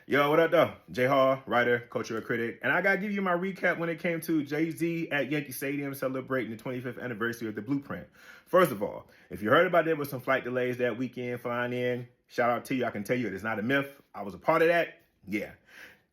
Yo, what up, though? J Hall, writer, cultural critic. And I got to give you my recap when it came to Z at Yankee Stadium celebrating the 25th anniversary of the Blueprint. First of all, if you heard about there was some flight delays that weekend flying in, shout out to you. I can tell you it is not a myth. I was a part of that. Yeah.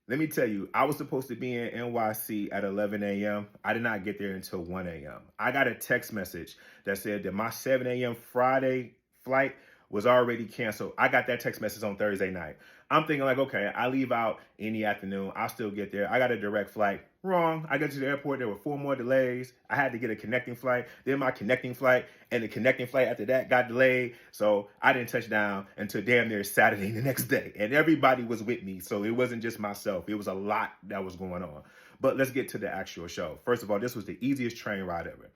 Let me tell you, I was supposed to be in NYC at 11 a.m. I did not get there until 1 a.m. I got a text message that said that my 7 a.m. Friday flight was already canceled. I got that text message on Thursday night. I'm thinking like, okay, I leave out in the afternoon. I'll still get there. I got a direct flight. Wrong. I got to the airport. There were 4 more delays. I had to get a connecting flight. Then my connecting flight and the connecting flight after that got delayed. So I didn't touch down until damn near Saturday the next day. And everybody was with me. So it wasn't just myself. It was a lot that was going on. But let's get to the actual show. First of all, this was the easiest train ride ever.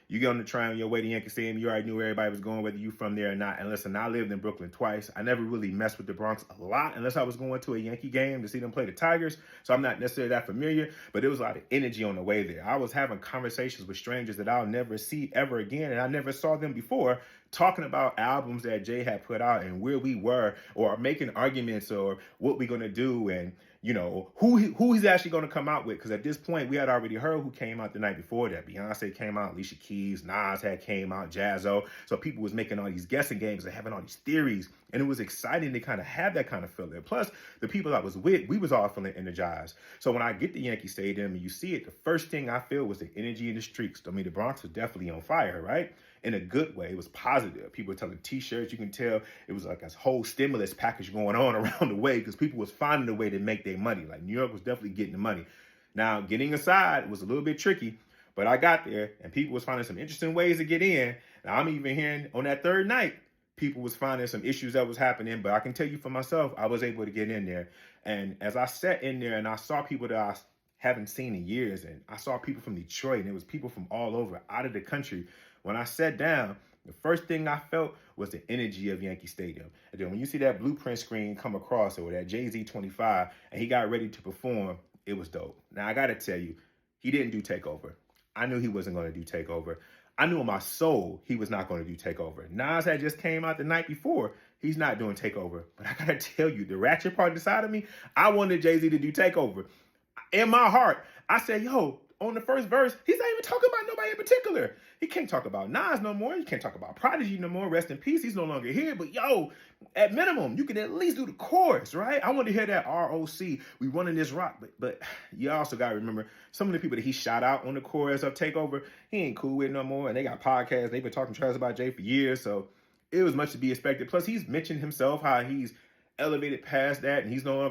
You get on the train on your way to Yankee Stadium, you already knew where everybody was going, whether you from there or not. And listen, I lived in Brooklyn twice. I never really messed with the Bronx a lot unless I was going to a Yankee game to see them play the Tigers. So I'm not necessarily that familiar, but there was a lot of energy on the way there. I was having conversations with strangers that I'll never see ever again, and I never saw them before, talking about albums that Jay had put out and where we were, or making arguments or what we're going to do, and you know, who he's actually going to come out with. Because at this point, we had already heard who came out the night before that. Beyonce came out, Alicia Keys, Nas had came out, Jazzo. So people was making all these guessing games and having all these theories. And it was exciting to kind of have that kind of feeling. Plus, the people I was with, we was all feeling energized. So when I get to Yankee Stadium and you see it, the first thing I feel was the energy in the streets. I mean, the Bronx was definitely on fire, right? In a good way. It was positive. People were telling T-shirts. You can tell it was like a whole stimulus package going on around the way because people was finding a way to make their money. Like New York was definitely getting the money. Now, getting inside was a little bit tricky, but I got there and people was finding some interesting ways to get in. Now, I'm even hearing on that third night, people was finding some issues that was happening, but I can tell you for myself, I was able to get in there. And as I sat in there and I saw people that I haven't seen in years, and I saw people from Detroit, and it was people from all over, out of the country. When I sat down, the first thing I felt was the energy of Yankee Stadium. And then when you see that Blueprint screen come across, or that Jay-Z 25, and he got ready to perform, it was dope. Now, I got to tell you, he didn't do Takeover. I knew he wasn't going to do Takeover. I knew in my soul he was not going to do Takeover. Nas had just came out the night before. He's not doing Takeover. But I got to tell you, the ratchet part inside of me, I wanted Jay-Z to do Takeover. In my heart, I said, yo, on the first verse, he's not even talking about nobody in particular. He can't talk about Nas no more. He can't talk about Prodigy no more. Rest in peace. He's no longer here. But yo, at minimum, you can at least do the chorus, right? I want to hear that ROC. We running this rock. But you also got to remember, some of the people that he shot out on the chorus of Takeover, he ain't cool with no more. And they got podcasts. They've been talking trash about Jay for years. So it was much to be expected. Plus, he's mentioned himself how he's elevated past that and he's no longer